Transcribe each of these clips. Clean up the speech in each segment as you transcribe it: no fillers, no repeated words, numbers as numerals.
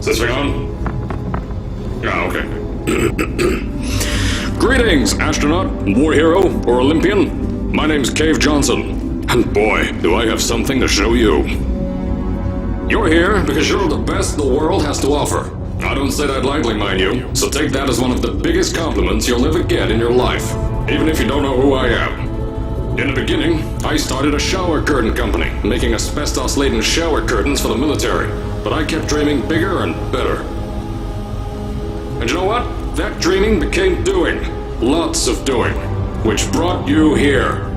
Is this thing on? Yeah, okay. Greetings, astronaut, war hero, or Olympian. My name's Cave Johnson, and boy, do I have something to show you. You're here because you're the best the world has to offer. I don't say that lightly, mind you, so take that as one of the biggest compliments you'll ever get in your life, even if you don't know who I am. In the beginning, I started a shower curtain company, making asbestos-laden shower curtains for the military, but I kept dreaming bigger and better. And you know what? That dreaming became doing. Lots of doing. Which brought you here.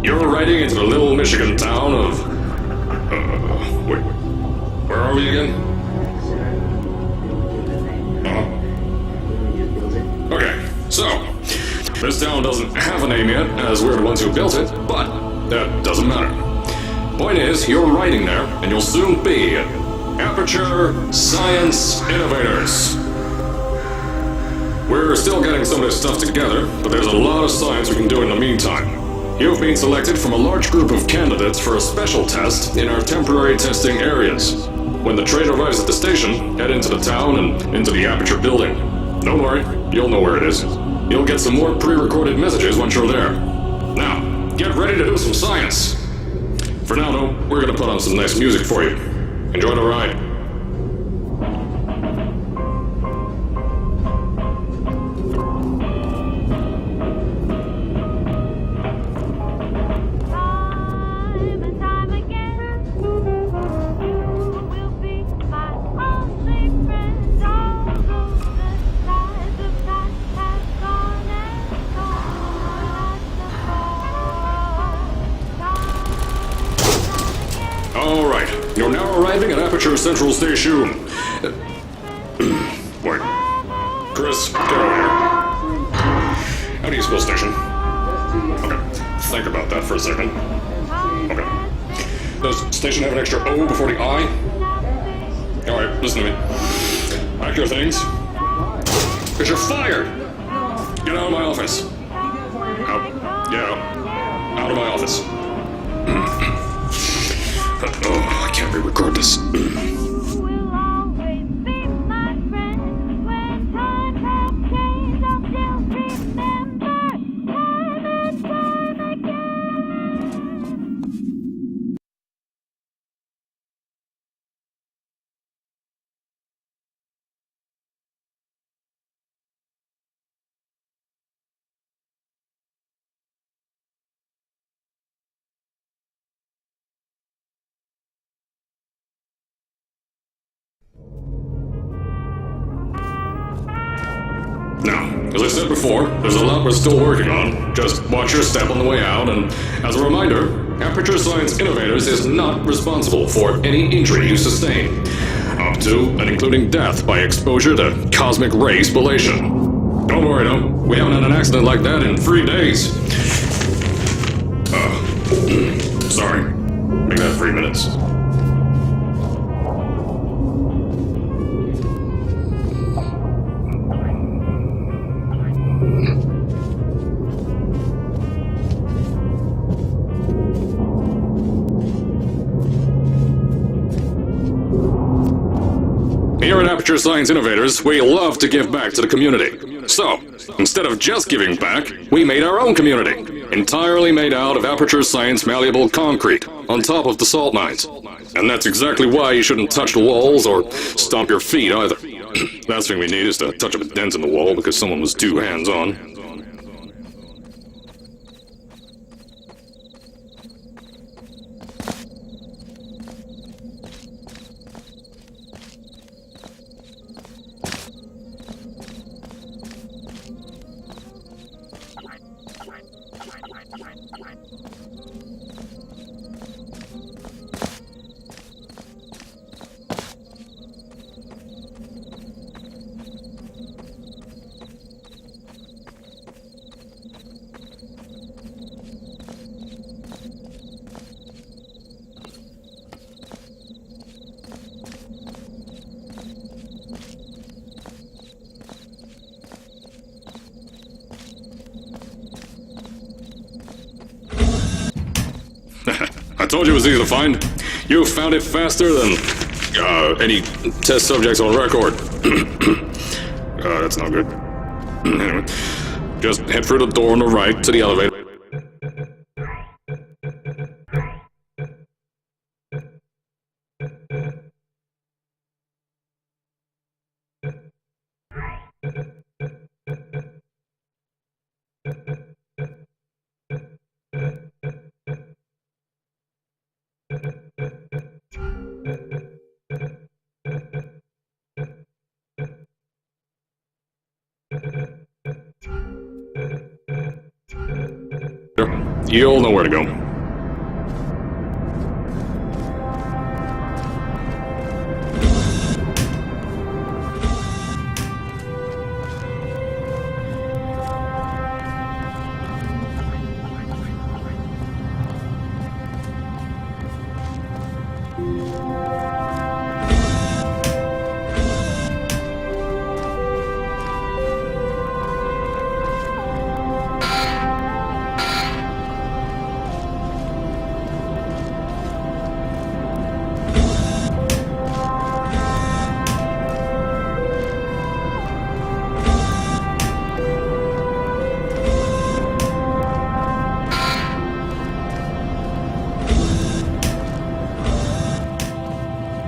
You're riding into the little Michigan town of... wait. Where are we again? Okay, so... this town doesn't have a name yet, as we're the ones who built it, but that doesn't matter. Point is, you're riding there, and you'll soon be at Aperture Science Innovators. We're still getting some of this stuff together, but there's a lot of science we can do in the meantime. You've been selected from a large group of candidates for a special test in our temporary testing areas. When the train arrives at the station, head into the town and into the Aperture building. Don't worry, you'll know where it is. You'll get some more pre-recorded messages once you're there. Now, get ready to do some science. For now, though, we're gonna put on some nice music for you. Enjoy the ride. You're now arriving at Aperture Central Station. Wait. Chris, get over here. How do you spell station? Okay. Think about that for a second. Okay. Does station have an extra O before the I? Alright, listen to me. Pack your things. Because you're fired! Get out of my office. Out. Get out. Out of my office. Oh, I can't re-record this. Now, as I said before, there's a lot we're still working on. Just watch your step on the way out, and as a reminder, Aperture Science Innovators is not responsible for any injury you sustain, up to and including death by exposure to cosmic ray spallation. Don't worry, though, we haven't had an accident like that in 3 days. Sorry. Make that 3 minutes. Aperture Science Innovators, we love to give back to the community. So, instead of just giving back, we made our own community. Entirely made out of Aperture Science malleable concrete, on top of the salt mines. And that's exactly why you shouldn't touch the walls or stomp your feet either. Last thing we need is to touch up a dent in the wall because someone was too hands-on. I told you it was easy to find. You found it faster than any test subjects on record. That's not good. Anyway, just head through the door on the right to the elevator. You'll know where to go.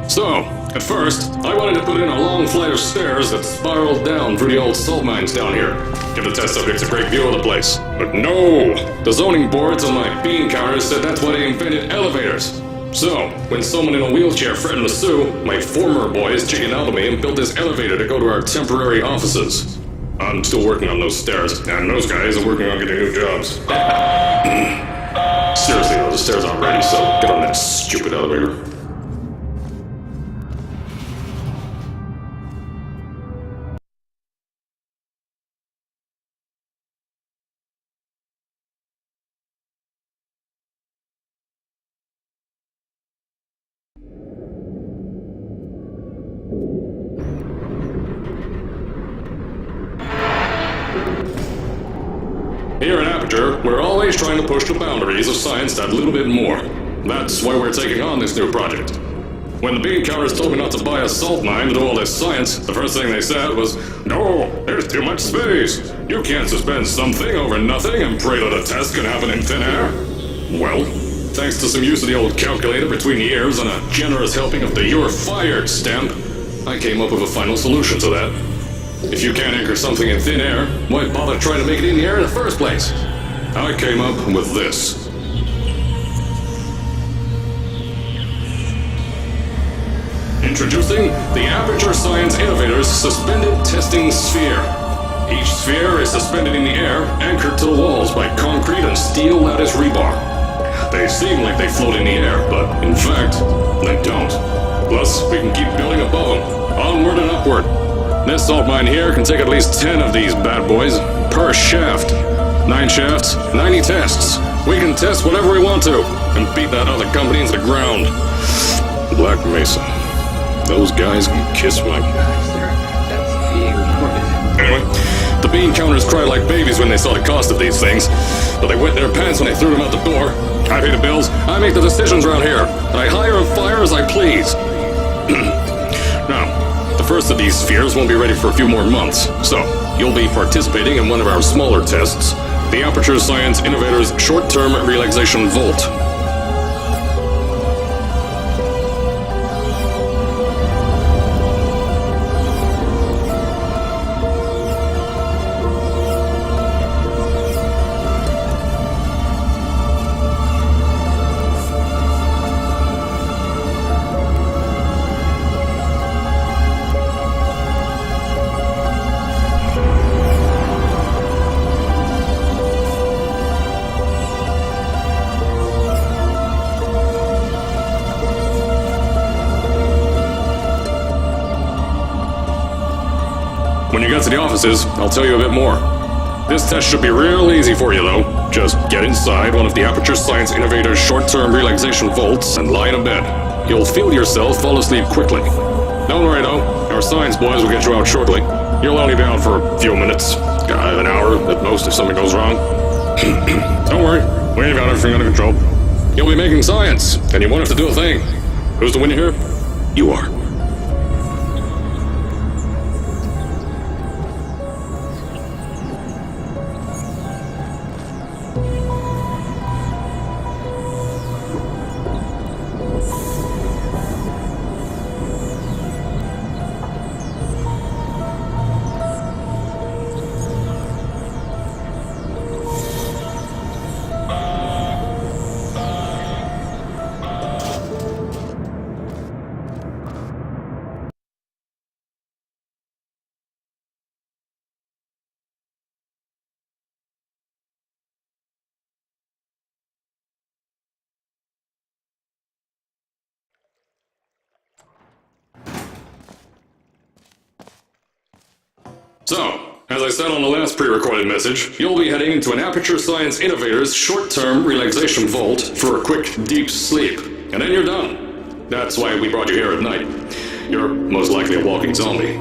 So, at first, I wanted to put in a long flight of stairs that spiraled down through the old salt mines down here. Give the test subjects a great view of the place. But no! The zoning boards on my bean counters said that's why they invented elevators. So, when someone in a wheelchair threatened to sue, my former boys chickened out of me and built this elevator to go to our temporary offices. I'm still working on those stairs, and those guys are working on getting new jobs. Seriously though, the stairs aren't ready, so get on that stupid elevator. Here at Aperture, we're always trying to push the boundaries of science that little bit more. That's why we're taking on this new project. When the bean counters told me not to buy a salt mine to do all this science, the first thing they said was, "No, there's too much space. You can't suspend something over nothing and pray that a test can happen in thin air." Well, thanks to some use of the old calculator between the ears and a generous helping of the "You're Fired" stamp, I came up with a final solution to that. If you can't anchor something in thin air, why bother trying to make it in the air in the first place? I came up with this. Introducing the Aperture Science Innovators Suspended Testing Sphere. Each sphere is suspended in the air, anchored to the walls by concrete and steel lattice rebar. They seem like they float in the air, but in fact, they don't. Plus, we can keep building above them, onward and upward. This salt mine here can take at least 10 of these bad boys per shaft. 9 shafts, 90 tests. We can test whatever we want to and beat that other company into the ground. Black Mesa. Those guys can kiss my... Anyway, the bean counters cried like babies when they saw the cost of these things, but they wet their pants when they threw them out the door. I pay the bills, I make the decisions around here, and I hire and fire as I please. Now, the first of these spheres won't be ready for a few more months, so you'll be participating in one of our smaller tests, the Aperture Science Innovators Short-Term Relaxation Volt. When you get to the offices, I'll tell you a bit more. This test should be real easy for you, though. Just get inside one of the Aperture Science Innovators short-term relaxation vaults and lie in a bed. You'll feel yourself fall asleep quickly. Don't worry, though. Our science boys will get you out shortly. You'll only be out for a few minutes. An hour at most if something goes wrong. Don't worry. We've got everything under control. You'll be making science, and you won't have to do a thing. Who's the winner here? You are. So, as I said on the last pre-recorded message, you'll be heading into an Aperture Science Innovators short-term relaxation vault for a quick, deep sleep. And then you're done. That's why we brought you here at night. You're most likely a walking zombie.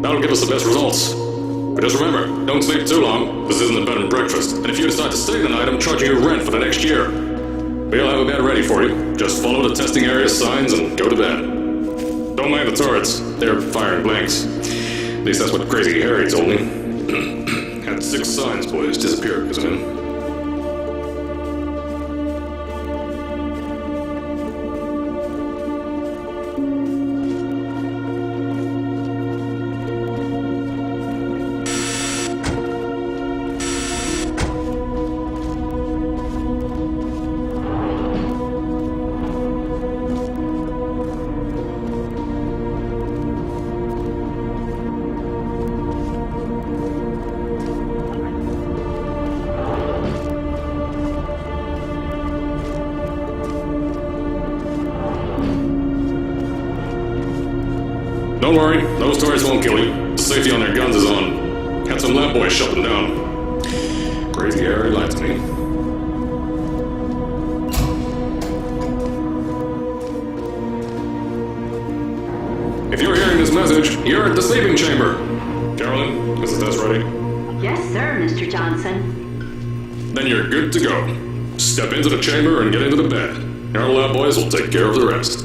That'll give us the best results. But just remember, don't sleep too long. This isn't a bed and breakfast. And if you decide to stay the night, I'm charging you rent for the next year. We'll have a bed ready for you. Just follow the testing area signs and go to bed. Don't mind the turrets. They're firing blanks. At least that's what Crazy Harry told me. Had 6 science boys disappear because of him. Don't worry, those turrets won't kill you. The safety on their guns is on. Had some lab boys shut them down. Crazy Harry lied to me. If you're hearing this message, you're at the sleeping chamber. Carolyn, is the test ready? Yes, sir, Mr. Johnson. Then you're good to go. Step into the chamber and get into the bed. Our lab boys will take care of the rest.